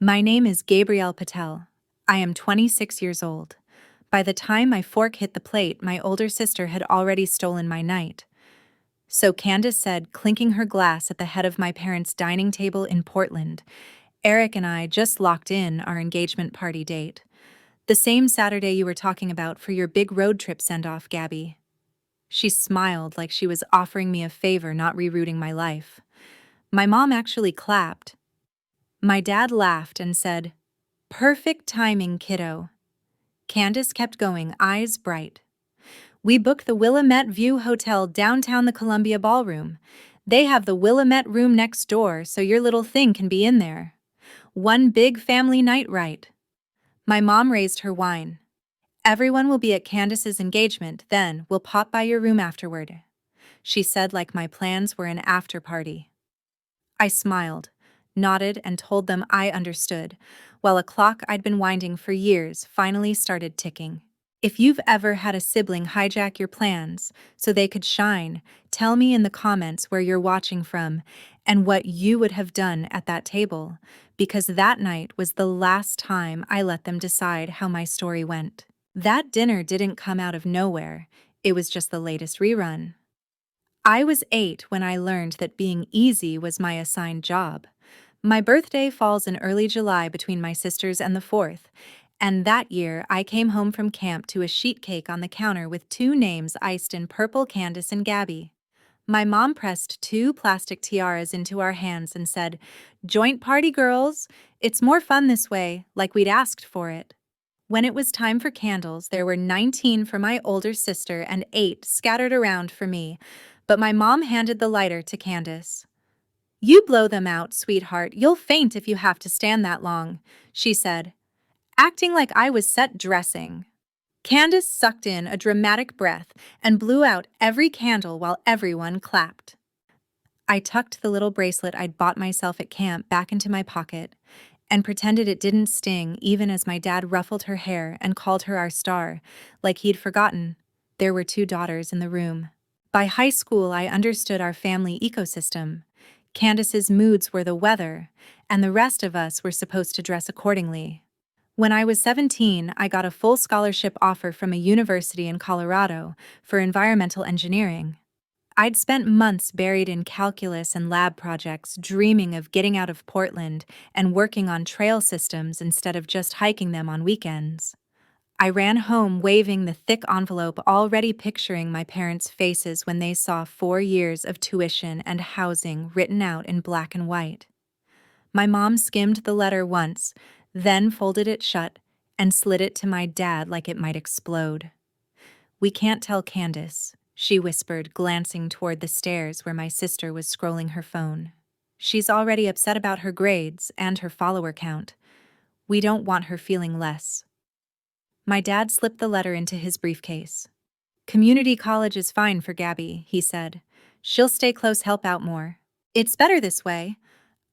My name is Gabrielle Patel. I am 26 years old. By the time my fork hit the plate, my older sister had already stolen my night. So Candace said, clinking her glass at the head of my parents' dining table in Portland, Eric and I just locked in our engagement party date. The same Saturday you were talking about for your big road trip send-off, Gabby. She smiled like she was offering me a favor, not rerouting my life. My mom actually clapped. My dad laughed and said, "Perfect timing, kiddo." Candace kept going, eyes bright. "We booked the Willamette View Hotel downtown, the Columbia Ballroom. They have the Willamette room next door, so your little thing can be in there. One big family night, right?" My mom raised her wine. "Everyone will be at Candace's engagement, then we'll pop by your room afterward," she said like my plans were an after party. I smiled, nodded, and told them I understood, while a clock I'd been winding for years finally started ticking. If you've ever had a sibling hijack your plans so they could shine, tell me in the comments where you're watching from and what you would have done at that table, because that night was the last time I let them decide how my story went. That dinner didn't come out of nowhere, it was just the latest rerun. I was 8 when I learned that being easy was my assigned job. My birthday falls in early July between my sisters and the 4th, and that year I came home from camp to a sheet cake on the counter with 2 names iced in purple: Candace and Gabby. My mom pressed 2 plastic tiaras into our hands and said, "Joint party, girls. It's more fun this way, like we'd asked for it." When it was time for candles, there were 19 for my older sister and 8 scattered around for me, but my mom handed the lighter to Candace. "You blow them out, sweetheart. You'll faint if you have to stand that long," she said, acting like I was set dressing. Candace sucked in a dramatic breath and blew out every candle while everyone clapped. I tucked the little bracelet I'd bought myself at camp back into my pocket and pretended it didn't sting, even as my dad ruffled her hair and called her our star, like he'd forgotten there were 2 daughters in the room. By high school, I understood our family ecosystem. Candace's moods were the weather, and the rest of us were supposed to dress accordingly. When I was 17, I got a full scholarship offer from a university in Colorado for environmental engineering. I'd spent months buried in calculus and lab projects, dreaming of getting out of Portland and working on trail systems instead of just hiking them on weekends. I ran home waving the thick envelope, already picturing my parents' faces when they saw 4 years of tuition and housing written out in black and white. My mom skimmed the letter once, then folded it shut and slid it to my dad like it might explode. "We can't tell Candace," she whispered, glancing toward the stairs where my sister was scrolling her phone. "She's already upset about her grades and her follower count. We don't want her feeling less." My dad slipped the letter into his briefcase. "Community college is fine for Gabby," he said. "She'll stay close, help out more. It's better this way."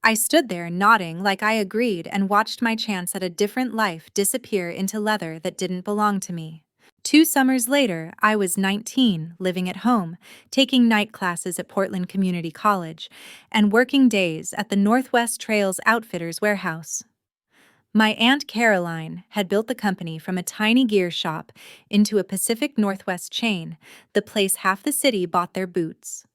I stood there nodding like I agreed and watched my chance at a different life disappear into leather that didn't belong to me. 2 summers later, I was 19, living at home, taking night classes at Portland Community College, and working days at the Northwest Trails Outfitters warehouse. My Aunt Caroline had built the company from a tiny gear shop into a Pacific Northwest chain, the place half the city bought their boots.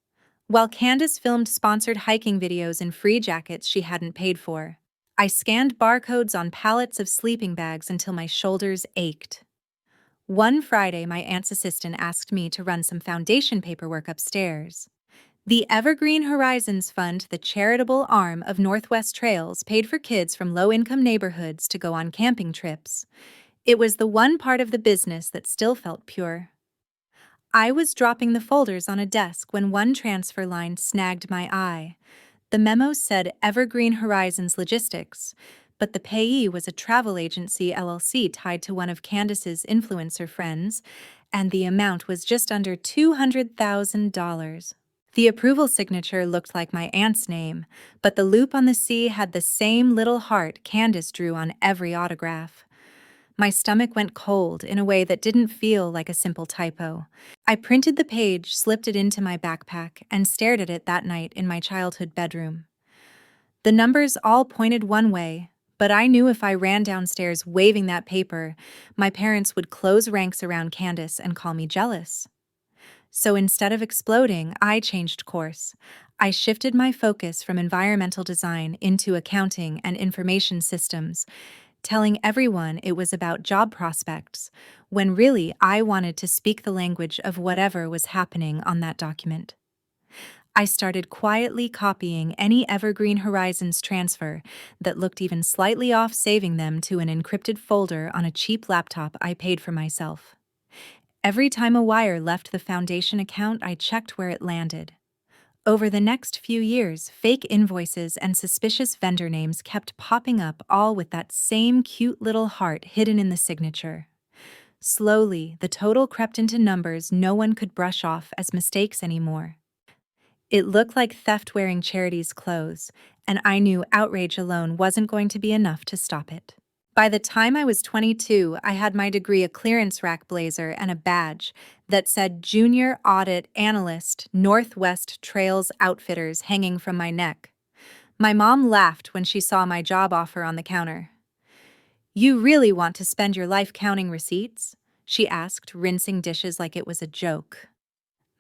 While Candace filmed sponsored hiking videos in free jackets she hadn't paid for, I scanned barcodes on pallets of sleeping bags until my shoulders ached. One Friday, my aunt's assistant asked me to run some foundation paperwork upstairs. The Evergreen Horizons Fund, the charitable arm of Northwest Trails, paid for kids from low-income neighborhoods to go on camping trips. It was the one part of the business that still felt pure. I was dropping the folders on a desk when one transfer line snagged my eye. The memo said Evergreen Horizons Logistics, but the payee was a travel agency LLC tied to one of Candace's influencer friends, and the amount was just under $200,000. The approval signature looked like my aunt's name, but the loop on the C had the same little heart Candace drew on every autograph. My stomach went cold in a way that didn't feel like a simple typo. I printed the page, slipped it into my backpack, and stared at it that night in my childhood bedroom. The numbers all pointed one way, But I knew if I ran downstairs waving that paper, my parents would close ranks around Candace and call me jealous. So instead of exploding, I changed course. I shifted my focus from environmental design into accounting and information systems, telling everyone it was about job prospects, when really I wanted to speak the language of whatever was happening on that document. I started quietly copying any Evergreen Horizons transfer that looked even slightly off, saving them to an encrypted folder on a cheap laptop I paid for myself. Every time a wire left the foundation account, I checked where it landed. Over the next few years, fake invoices and suspicious vendor names kept popping up, all with that same cute little heart hidden in the signature. Slowly, the total crept into numbers no one could brush off as mistakes anymore. It looked like theft wearing charity's clothes, and I knew outrage alone wasn't going to be enough to stop it. By the time I was 22, I had my degree, a clearance rack blazer, and a badge that said Junior Audit Analyst, Northwest Trails Outfitters, hanging from my neck. My mom laughed when she saw my job offer on the counter. "You really want to spend your life counting receipts?" she asked, rinsing dishes like it was a joke.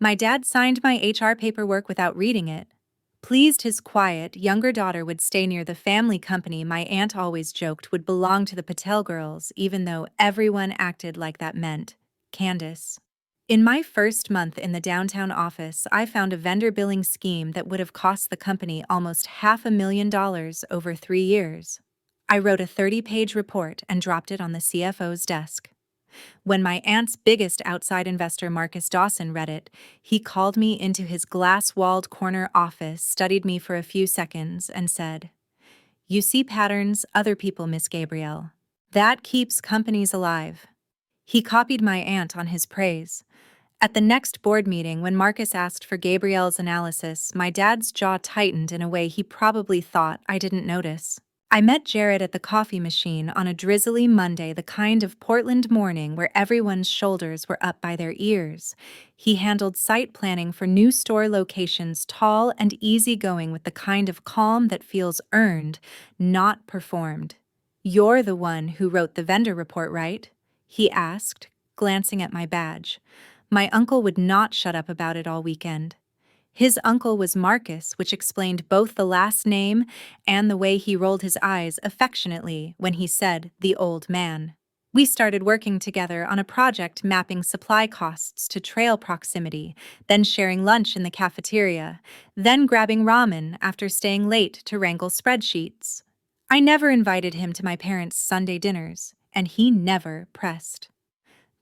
My dad signed my HR paperwork without reading it. Pleased his quiet, younger daughter would stay near the family company my aunt always joked would belong to the Patel girls, even though everyone acted like that meant Candace. In my first month in the downtown office, I found a vendor billing scheme that would have cost the company almost $500,000 over 3 years. I wrote a 30-page report and dropped it on the CFO's desk. When my aunt's biggest outside investor, Marcus Dawson, read it, he called me into his glass-walled corner office, studied me for a few seconds, and said, "You see patterns other people miss, Gabrielle. That keeps companies alive." He copied my aunt on his praise. At the next board meeting, when Marcus asked for Gabrielle's analysis, my dad's jaw tightened in a way he probably thought I didn't notice. I met Jared at the coffee machine on a drizzly Monday, the kind of Portland morning where everyone's shoulders were up by their ears. He handled site planning for new store locations, tall and easygoing with the kind of calm that feels earned, not performed. "You're the one who wrote the vendor report, right?" he asked, glancing at my badge. My uncle would not shut up about it all weekend. His uncle was Marcus, which explained both the last name and the way he rolled his eyes affectionately when he said "the old man." We started working together on a project mapping supply costs to trail proximity, then sharing lunch in the cafeteria, then grabbing ramen after staying late to wrangle spreadsheets. I never invited him to my parents' Sunday dinners, and he never pressed.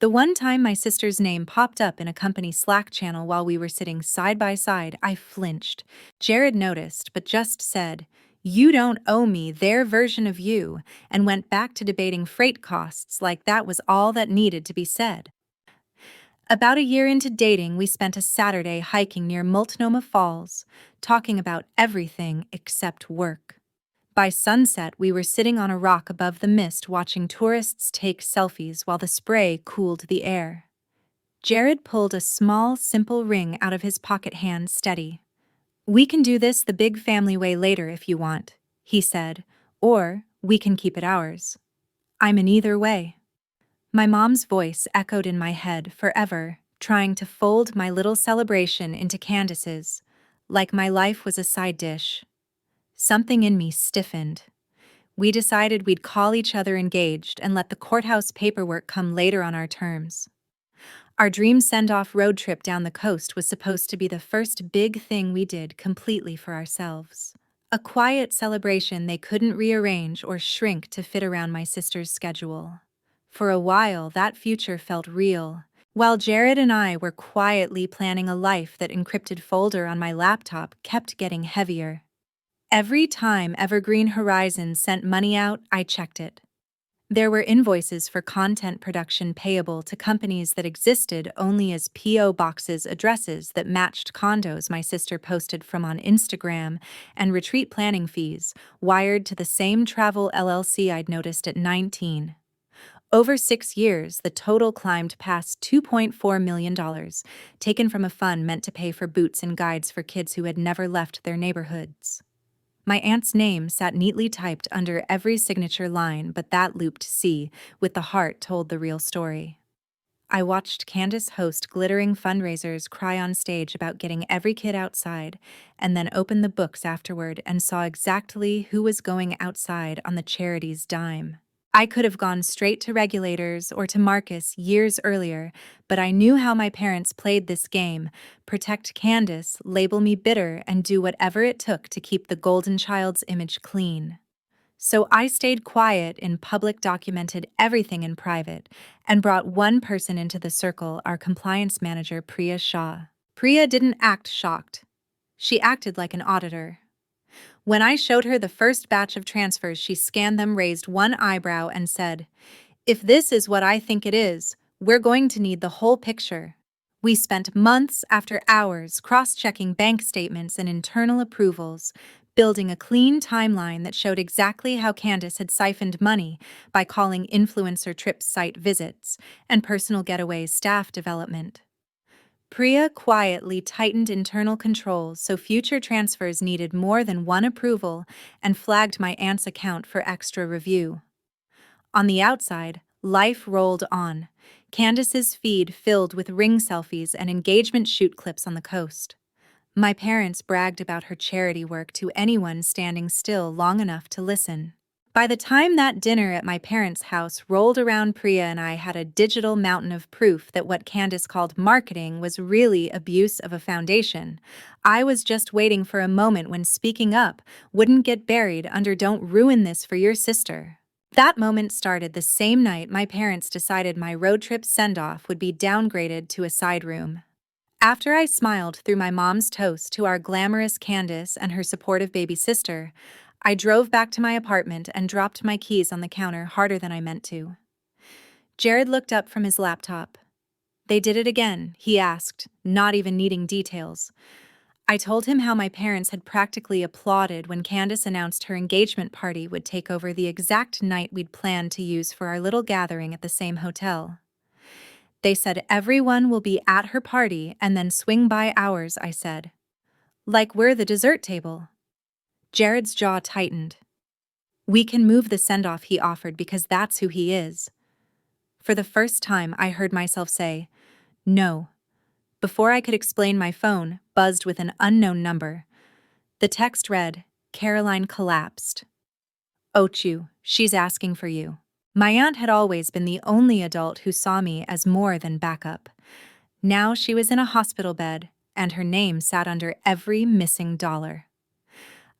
The one time my sister's name popped up in a company Slack channel while we were sitting side by side, I flinched. Jared noticed, but just said, "You don't owe me their version of you," and went back to debating freight costs like that was all that needed to be said. About a year into dating, we spent a Saturday hiking near Multnomah Falls, talking about everything except work. By sunset, we were sitting on a rock above the mist watching tourists take selfies while the spray cooled the air. Jared pulled a small, simple ring out of his pocket, hand steady. "We can do this the big family way later if you want," he said, "or we can keep it ours. I'm in either way." My mom's voice echoed in my head forever, trying to fold my little celebration into Candace's, like my life was a side dish. Something in me stiffened. We decided we'd call each other engaged and let the courthouse paperwork come later on our terms. Our dream send-off road trip down the coast was supposed to be the first big thing we did completely for ourselves. A quiet celebration they couldn't rearrange or shrink to fit around my sister's schedule. For a while, that future felt real, while Jared and I were quietly planning a life. That encrypted folder on my laptop kept getting heavier. Every time Evergreen Horizons sent money out, I checked it. There were invoices for content production payable to companies that existed only as P.O. boxes, addresses that matched condos my sister posted from on Instagram, and retreat planning fees wired to the same travel LLC I'd noticed at 19. Over 6 years, the total climbed past $2.4 million, taken from a fund meant to pay for boots and guides for kids who had never left their neighborhoods. My aunt's name sat neatly typed under every signature line, but that looped C, with the heart, told the real story. I watched Candace host glittering fundraisers, cry on stage about getting every kid outside, and then open the books afterward and saw exactly who was going outside on the charity's dime. I could have gone straight to regulators or to Marcus years earlier, but I knew how my parents played this game: protect Candace, label me bitter, and do whatever it took to keep the golden child's image clean. So I stayed quiet in public, documented everything in private, and brought one person into the circle: our compliance manager, Priya Shah. Priya didn't act shocked. She acted like an auditor. When I showed her the first batch of transfers, she scanned them, raised one eyebrow, and said, "If this is what I think it is, we're going to need the whole picture." We spent months after hours cross-checking bank statements and internal approvals, building a clean timeline that showed exactly how Candace had siphoned money by calling influencer trips site visits and personal getaways staff development. Priya quietly tightened internal controls so future transfers needed more than one approval and flagged my aunt's account for extra review. On the outside, life rolled on. Candace's feed filled with ring selfies and engagement shoot clips on the coast. My parents bragged about her charity work to anyone standing still long enough to listen. By the time that dinner at my parents' house rolled around, Priya and I had a digital mountain of proof that what Candace called marketing was really abuse of a foundation. I was just waiting for a moment when speaking up wouldn't get buried under "don't ruin this for your sister." That moment started the same night my parents decided my road trip send-off would be downgraded to a side room. After I smiled through my mom's toast to our glamorous Candace and her supportive baby sister, I drove back to my apartment and dropped my keys on the counter harder than I meant to. Jared looked up from his laptop. "They did it again?" he asked, not even needing details. I told him how my parents had practically applauded when Candace announced her engagement party would take over the exact night we'd planned to use for our little gathering at the same hotel. "They said everyone will be at her party and then swing by ours," I said. "Like we're the dessert table." Jared's jaw tightened. "We can move the send-off," he offered, "because that's who he is." For the first time, I heard myself say, "No." Before I could explain, my phone buzzed with an unknown number. The text read, "Caroline collapsed. Ochu, she's asking for you." My aunt had always been the only adult who saw me as more than backup. Now she was in a hospital bed, and her name sat under every missing dollar.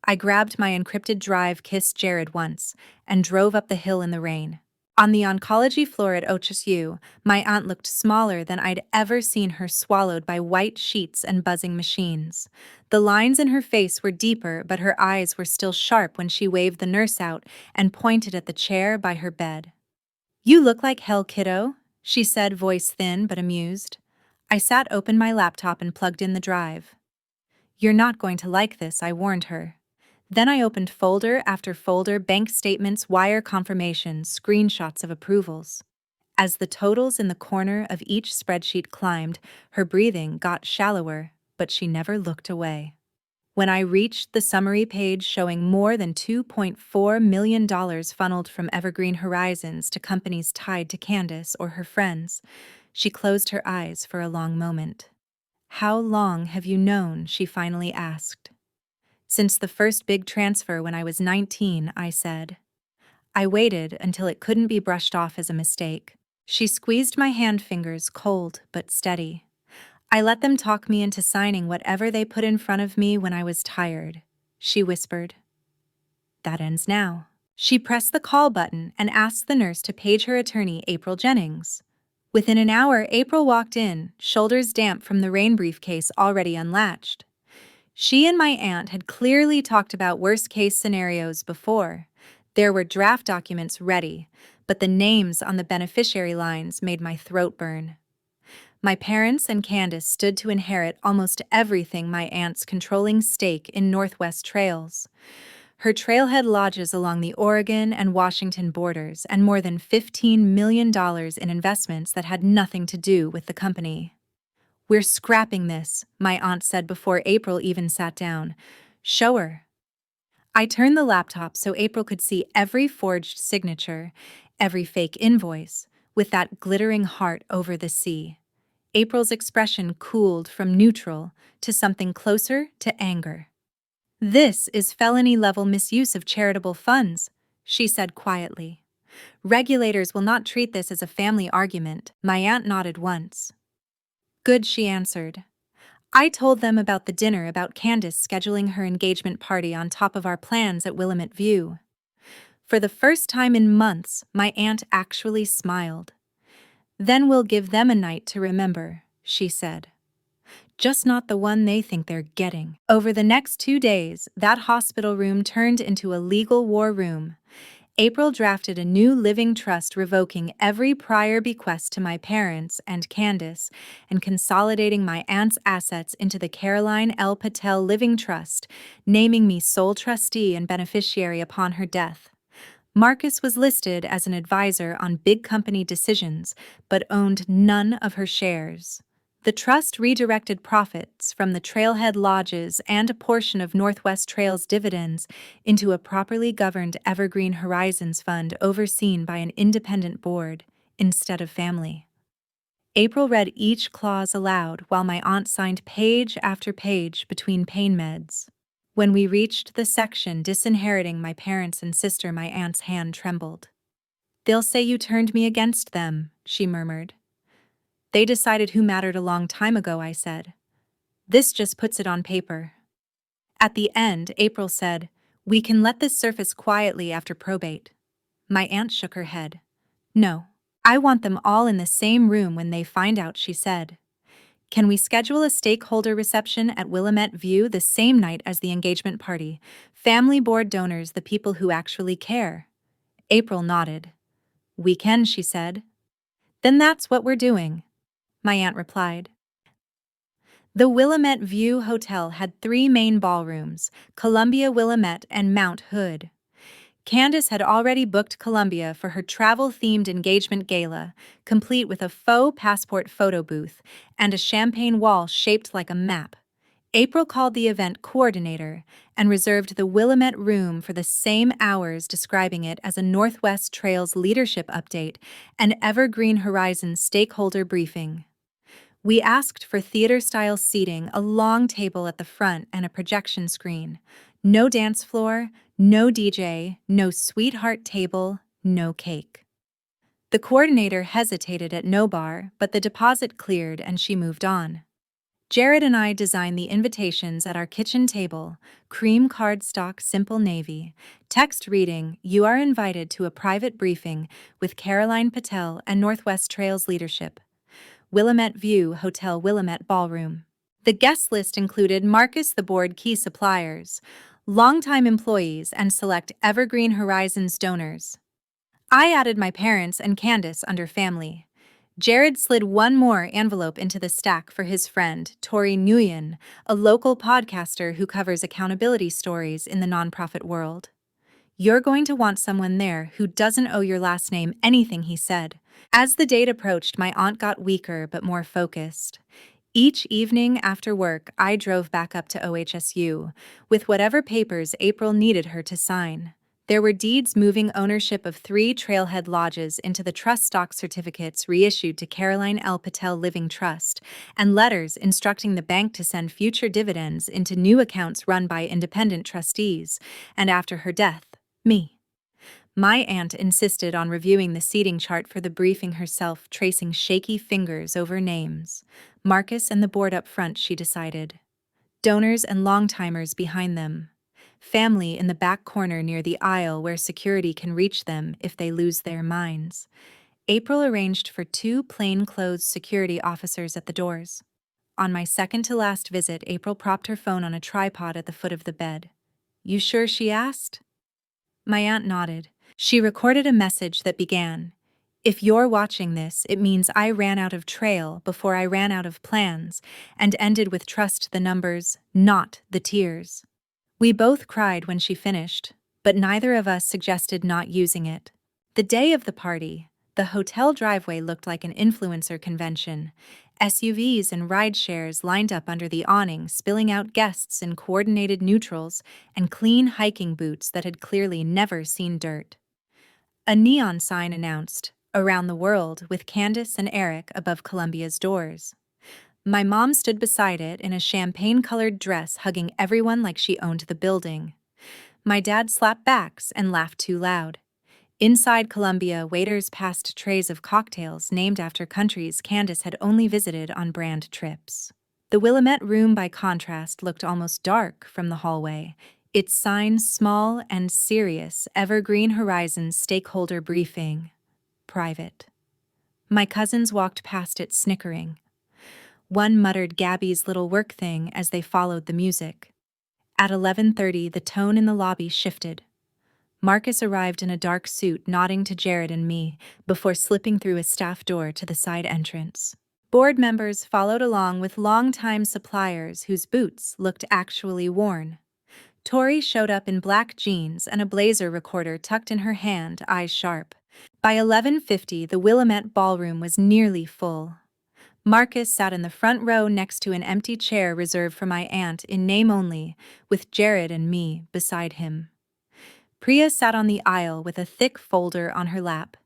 I grabbed my encrypted drive, kissed Jared once, and drove up the hill in the rain. On the oncology floor at OHSU, my aunt looked smaller than I'd ever seen her, swallowed by white sheets and buzzing machines. The lines in her face were deeper, but her eyes were still sharp when she waved the nurse out and pointed at the chair by her bed. "You look like hell, kiddo," she said, voice thin but amused. I opened my laptop and plugged in the drive. "You're not going to like this," I warned her. Then I opened folder after folder: bank statements, wire confirmations, screenshots of approvals. As the totals in the corner of each spreadsheet climbed, her breathing got shallower, but she never looked away. When I reached the summary page showing more than $2.4 million funneled from Evergreen Horizons to companies tied to Candace or her friends, she closed her eyes for a long moment. "How long have you known?" she finally asked. "Since the first big transfer when I was 19, I said. I waited until it couldn't be brushed off as a mistake. She squeezed my hand fingers, cold but steady. "I let them talk me into signing whatever they put in front of me when I was tired," she whispered. "That ends now." She pressed the call button and asked the nurse to page her attorney, April Jennings. Within an hour, April walked in, shoulders damp from the rain briefcase already unlatched. She and my aunt had clearly talked about worst-case scenarios before. There were draft documents ready, but the names on the beneficiary lines made my throat burn. My parents and Candace stood to inherit almost everything: my aunt's controlling stake in Northwest Trails, her trailhead lodges along the Oregon and Washington borders, and more than $15 million in investments that had nothing to do with the company. "We're scrapping this," my aunt said before April even sat down. "Show her." I turned the laptop so April could see every forged signature, every fake invoice, with that glittering heart over the sea. April's expression cooled from neutral to something closer to anger. "This is felony-level misuse of charitable funds," she said quietly. "Regulators will not treat this as a family argument." My aunt nodded once. "Good," she answered. "I told them about the dinner, about Candace scheduling her engagement party on top of our plans at Willamette View." For the first time in months, my aunt actually smiled. "Then we'll give them a night to remember," she said. "Just not the one they think they're getting." Over the next 2 days, that hospital room turned into a legal war room. April drafted a new living trust revoking every prior bequest to my parents and Candace and consolidating my aunt's assets into the Caroline L. Patel Living Trust, naming me sole trustee and beneficiary upon her death. Marcus was listed as an advisor on big company decisions, but owned none of her shares. The trust redirected profits from the Trailhead Lodges and a portion of Northwest Trail's dividends into a properly governed Evergreen Horizons fund overseen by an independent board instead of family. April read each clause aloud while my aunt signed page after page between pain meds. When we reached the section disinheriting my parents and sister, my aunt's hand trembled. "They'll say you turned me against them," she murmured. "They decided who mattered a long time ago," I said. "This just puts it on paper." At the end, April said, "We can let this surface quietly after probate." My aunt shook her head. "No. I want them all in the same room when they find out," she said. "Can we schedule a stakeholder reception at Willamette View the same night as the engagement party? Family board donors, the people who actually care." April nodded. "We can," she said. "Then that's what we're doing," my aunt replied. The Willamette View Hotel had 3 main ballrooms, Columbia, Willamette, and Mount Hood. Candace had already booked Columbia for her travel-themed engagement gala, complete with a faux passport photo booth and a champagne wall shaped like a map. April called the event coordinator and reserved the Willamette room for the same hours, describing it as a Northwest Trails leadership update and Evergreen Horizons stakeholder briefing. We asked for theater-style seating, a long table at the front, and a projection screen. No dance floor, no DJ, no sweetheart table, no cake. The coordinator hesitated at no bar, but the deposit cleared and she moved on. Jared and I designed the invitations at our kitchen table, cream cardstock, simple navy, text reading, "You are invited to a private briefing with Caroline Patel and Northwest Trails leadership. Willamette View Hotel, Willamette Ballroom." The guest list included Marcus, the board key suppliers, longtime employees, and select Evergreen Horizons donors. I added my parents and Candace under family. Jared slid one more envelope into the stack for his friend, Tori Nguyen, a local podcaster who covers accountability stories in the nonprofit world. "You're going to want someone there who doesn't owe your last name anything," he said. As the date approached, my aunt got weaker but more focused. Each evening after work, I drove back up to OHSU with whatever papers April needed her to sign. There were deeds moving ownership of 3 Trailhead Lodges into the trust stock certificates reissued to Caroline L. Patel Living Trust, and letters instructing the bank to send future dividends into new accounts run by independent trustees, and after her death, me. My aunt insisted on reviewing the seating chart for the briefing herself, tracing shaky fingers over names. Marcus and the board up front, she decided. Donors and long-timers behind them. Family in the back corner near the aisle where security can reach them if they lose their minds. April arranged for 2 plainclothes security officers at the doors. On my second-to-last visit, April propped her phone on a tripod at the foot of the bed. "You sure?" she asked. My aunt nodded. She recorded a message that began, "If you're watching this, it means I ran out of trail before I ran out of plans," and ended with "Trust the numbers, not the tears." We both cried when she finished, but neither of us suggested not using it. The day of the party, the hotel driveway looked like an influencer convention. SUVs and ride shares lined up under the awning, spilling out guests in coordinated neutrals and clean hiking boots that had clearly never seen dirt. A neon sign announced, "Around the World," with Candace and Eric above Columbia's doors. My mom stood beside it in a champagne-colored dress, hugging everyone like she owned the building. My dad slapped backs and laughed too loud. Inside Columbia, waiters passed trays of cocktails named after countries Candace had only visited on brand trips. The Willamette room, by contrast, looked almost dark from the hallway, its sign small and serious: Evergreen Horizons Stakeholder Briefing. Private. My cousins walked past it snickering. One muttered Gabby's little work thing as they followed the music. At 11:30, the tone in the lobby shifted. Marcus arrived in a dark suit, nodding to Jared and me, before slipping through a staff door to the side entrance. Board members followed along with longtime suppliers whose boots looked actually worn. Tori showed up in black jeans and a blazer recorder tucked in her hand, eyes sharp. By 11:50, the Willamette ballroom was nearly full. Marcus sat in the front row next to an empty chair reserved for my aunt in name only, with Jared and me beside him. Priya sat on the aisle with a thick folder on her lap.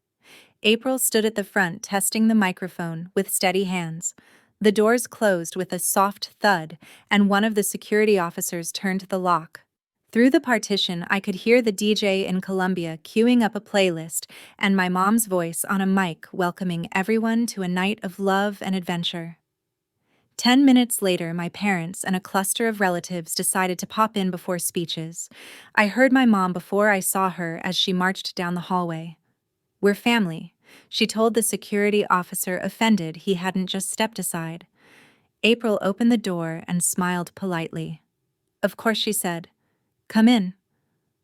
April stood at the front, testing the microphone with steady hands. The doors closed with a soft thud, and one of the security officers turned the lock. Through the partition, I could hear the DJ in Columbia queuing up a playlist, and my mom's voice on a mic welcoming everyone to a night of love and adventure. 10 minutes later, my parents and a cluster of relatives decided to pop in before speeches. I heard my mom before I saw her as she marched down the hallway. "We're family," she told the security officer, offended he hadn't just stepped aside. April opened the door and smiled politely. "Of course," she said. "Come in.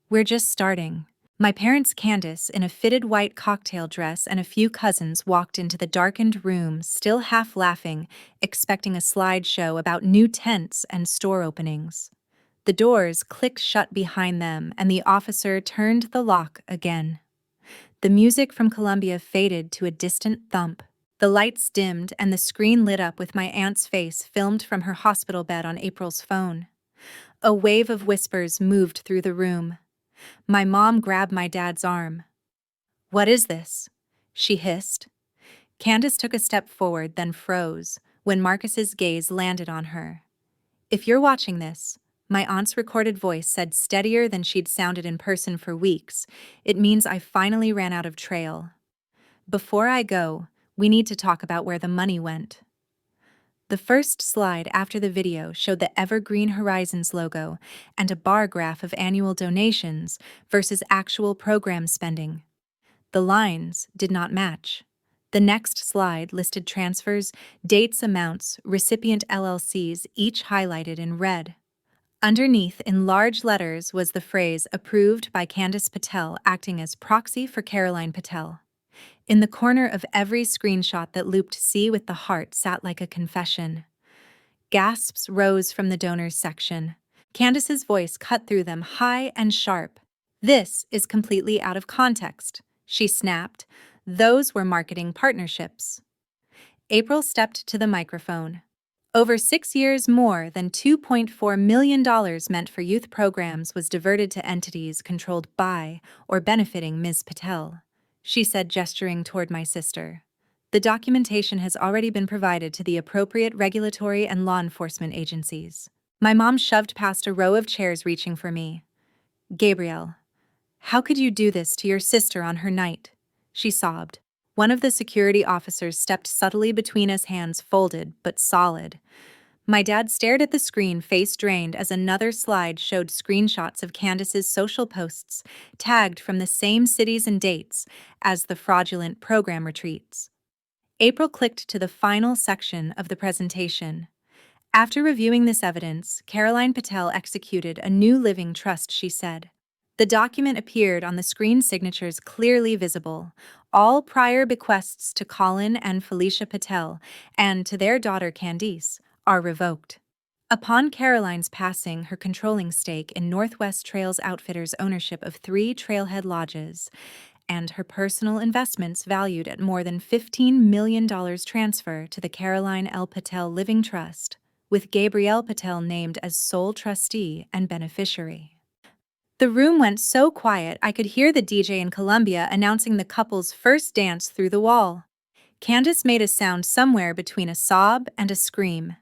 We're just starting." My parents, Candace, in a fitted white cocktail dress, and a few cousins walked into the darkened room, still half laughing, expecting a slideshow about new tents and store openings. The doors clicked shut behind them, and the officer turned the lock again. The music from Columbia faded to a distant thump. The lights dimmed, and the screen lit up with my aunt's face filmed from her hospital bed on April's phone. A wave of whispers moved through the room. My mom grabbed my dad's arm. "What is this?" she hissed. Candace took a step forward, then froze, when Marcus's gaze landed on her. "If you're watching this," my aunt's recorded voice said, steadier than she'd sounded in person for weeks, "it means I finally ran out of trail. Before I go, we need to talk about where the money went." The first slide after the video showed the Evergreen Horizons logo and a bar graph of annual donations versus actual program spending. The lines did not match. The next slide listed transfers, dates, amounts, recipient LLCs, each highlighted in red. Underneath, in large letters, was the phrase "Approved by Candace Patel, acting as proxy for Caroline Patel." In the corner of every screenshot that looped C with the heart sat like a confession. Gasps rose from the donors section. Candace's voice cut through them, high and sharp. "This is completely out of context," she snapped. "Those were marketing partnerships." April stepped to the microphone. "Over 6 years, more than $2.4 million meant for youth programs was diverted to entities controlled by or benefiting Ms. Patel," she said, gesturing toward my sister. "The documentation has already been provided to the appropriate regulatory and law enforcement agencies." My mom shoved past a row of chairs, reaching for me. "Gabrielle, how could you do this to your sister on her night?" she sobbed. One of the security officers stepped subtly between us, hands folded but solid. My dad stared at the screen, face drained, as another slide showed screenshots of Candace's social posts, tagged from the same cities and dates as the fraudulent program retreats. April clicked to the final section of the presentation. "After reviewing this evidence, Caroline Patel executed a new living trust," she said. The document appeared on the screen, signatures clearly visible. "All prior bequests to Colin and Felicia Patel, and to their daughter Candice, are revoked. Upon Caroline's passing, her controlling stake in Northwest Trails Outfitters' ownership of 3 Trailhead Lodges and her personal investments valued at more than $15 million transfer to the Caroline L. Patel Living Trust, with Gabrielle Patel named as sole trustee and beneficiary. The room went so quiet I could hear the DJ in Colombia announcing the couple's first dance through the wall. Candace made a sound somewhere between a sob and a scream.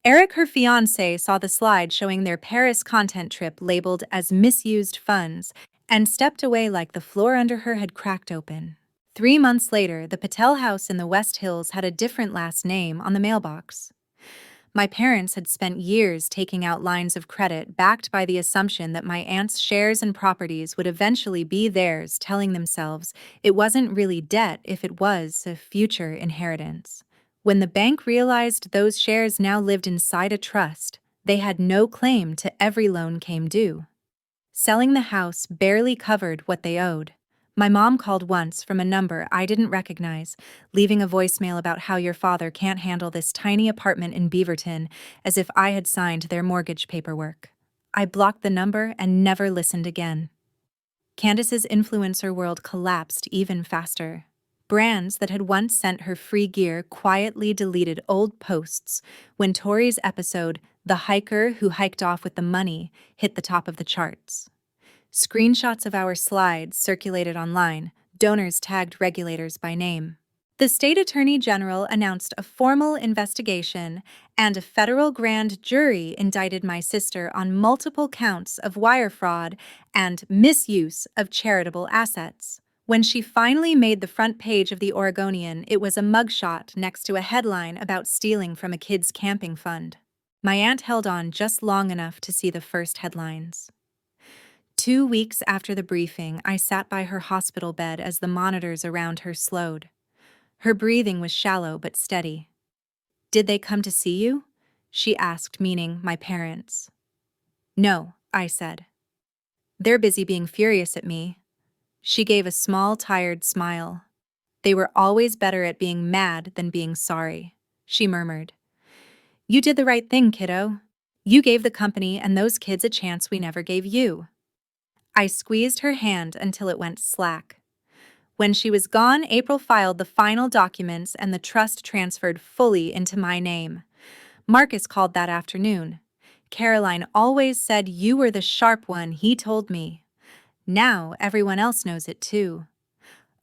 Eric, her fiancé, saw the slide showing their Paris content trip labeled as misused funds and stepped away like the floor under her had cracked open. 3 months later, the Patel house in the West Hills had a different last name on the mailbox. My parents had spent years taking out lines of credit backed by the assumption that my aunt's shares and properties would eventually be theirs, telling themselves it wasn't really debt if it was a future inheritance. When the bank realized those shares now lived inside a trust, they had no claim to every loan came due. Selling the house barely covered what they owed. My mom called once from a number I didn't recognize, leaving a voicemail about how your father can't handle this tiny apartment in Beaverton, as if I had signed their mortgage paperwork. I blocked the number and never listened again. Candace's influencer world collapsed even faster. Brands that had once sent her free gear quietly deleted old posts when Tori's episode, "The Hiker Who Hiked Off with the Money," hit the top of the charts. Screenshots of our slides circulated online, donors tagged regulators by name. The state attorney general announced a formal investigation, and a federal grand jury indicted my sister on multiple counts of wire fraud and misuse of charitable assets. When she finally made the front page of the Oregonian, it was a mugshot next to a headline about stealing from a kid's camping fund. My aunt held on just long enough to see the first headlines. 2 weeks after the briefing, I sat by her hospital bed as the monitors around her slowed. Her breathing was shallow but steady. "Did they come to see you?" she asked, meaning my parents. "No," I said. "They're busy being furious at me." She gave a small, tired smile. "They were always better at being mad than being sorry," she murmured. "You did the right thing, kiddo. You gave the company and those kids a chance we never gave you." I squeezed her hand until it went slack. When she was gone, April filed the final documents and the trust transferred fully into my name. Marcus called that afternoon. "Caroline always said you were the sharp one," he told me. Now everyone else knows it too.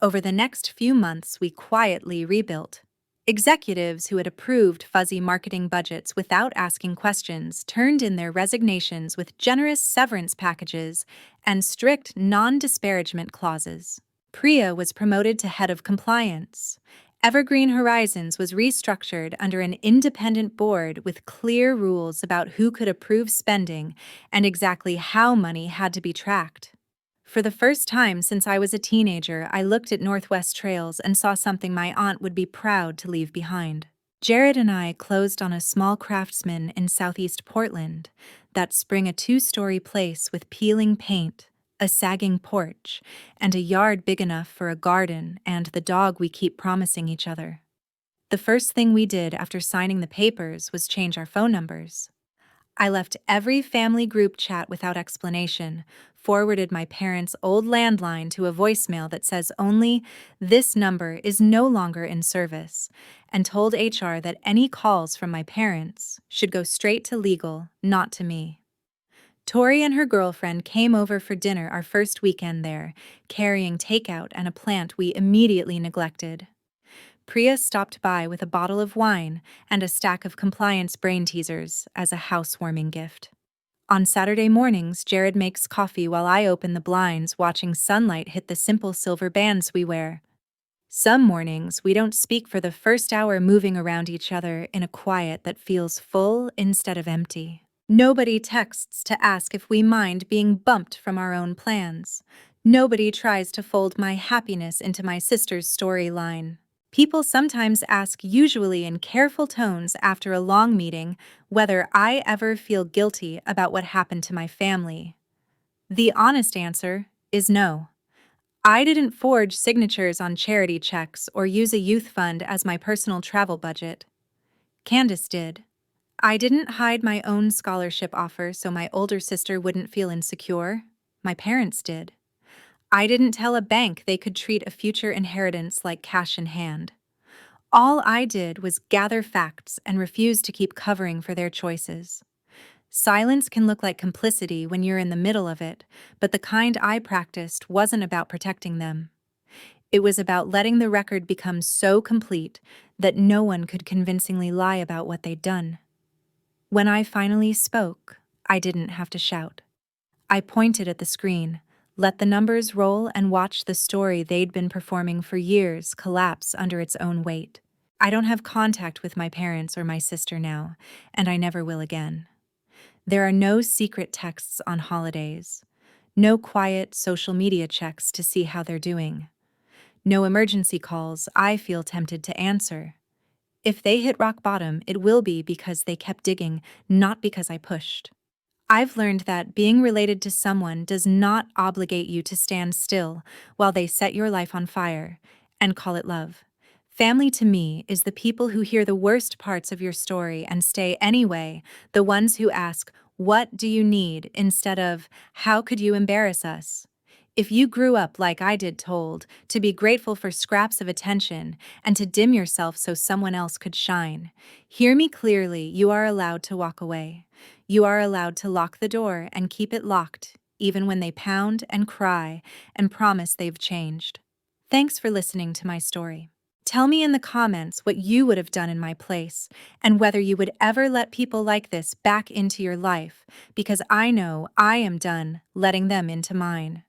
Over the next few months, we quietly rebuilt. Executives who had approved fuzzy marketing budgets without asking questions turned in their resignations with generous severance packages and strict non-disparagement clauses. Priya was promoted to head of compliance. Evergreen Horizons was restructured under an independent board with clear rules about who could approve spending and exactly how money had to be tracked. For the first time since I was a teenager, I looked at Northwest Trails and saw something my aunt would be proud to leave behind. Jared and I closed on a small craftsman in southeast Portland that spring, a 2-story place with peeling paint, a sagging porch, and a yard big enough for a garden and the dog we keep promising each other. The first thing we did after signing the papers was change our phone numbers. I left every family group chat without explanation, forwarded my parents' old landline to a voicemail that says only, "This number is no longer in service," and told HR that any calls from my parents should go straight to legal, not to me. Tori and her girlfriend came over for dinner our first weekend there, carrying takeout and a plant we immediately neglected. Priya stopped by with a bottle of wine and a stack of compliance brain teasers as a housewarming gift. On Saturday mornings, Jared makes coffee while I open the blinds, watching sunlight hit the simple silver bands we wear. Some mornings, we don't speak for the first hour, moving around each other in a quiet that feels full instead of empty. Nobody texts to ask if we mind being bumped from our own plans. Nobody tries to fold my happiness into my sister's storyline. People sometimes ask, usually in careful tones after a long meeting, whether I ever feel guilty about what happened to my family. The honest answer is no. I didn't forge signatures on charity checks or use a youth fund as my personal travel budget. Candace did. I didn't hide my own scholarship offer so my older sister wouldn't feel insecure. My parents did. I didn't tell a bank they could treat a future inheritance like cash in hand. All I did was gather facts and refuse to keep covering for their choices. Silence can look like complicity when you're in the middle of it, but the kind I practiced wasn't about protecting them. It was about letting the record become so complete that no one could convincingly lie about what they'd done. When I finally spoke, I didn't have to shout. I pointed at the screen, let the numbers roll, and watched the story they'd been performing for years collapse under its own weight. I don't have contact with my parents or my sister now, and I never will again. There are no secret texts on holidays, no quiet social media checks to see how they're doing, no emergency calls I feel tempted to answer. If they hit rock bottom, it will be because they kept digging, not because I pushed. I've learned that being related to someone does not obligate you to stand still while they set your life on fire and call it love. Family to me is the people who hear the worst parts of your story and stay anyway, the ones who ask, "What do you need?" instead of, "How could you embarrass us?" If you grew up like I did, told to be grateful for scraps of attention and to dim yourself so someone else could shine, hear me clearly, you are allowed to walk away. You are allowed to lock the door and keep it locked, even when they pound and cry and promise they've changed. Thanks for listening to my story. Tell me in the comments what you would have done in my place and whether you would ever let people like this back into your life, because I know I am done letting them into mine.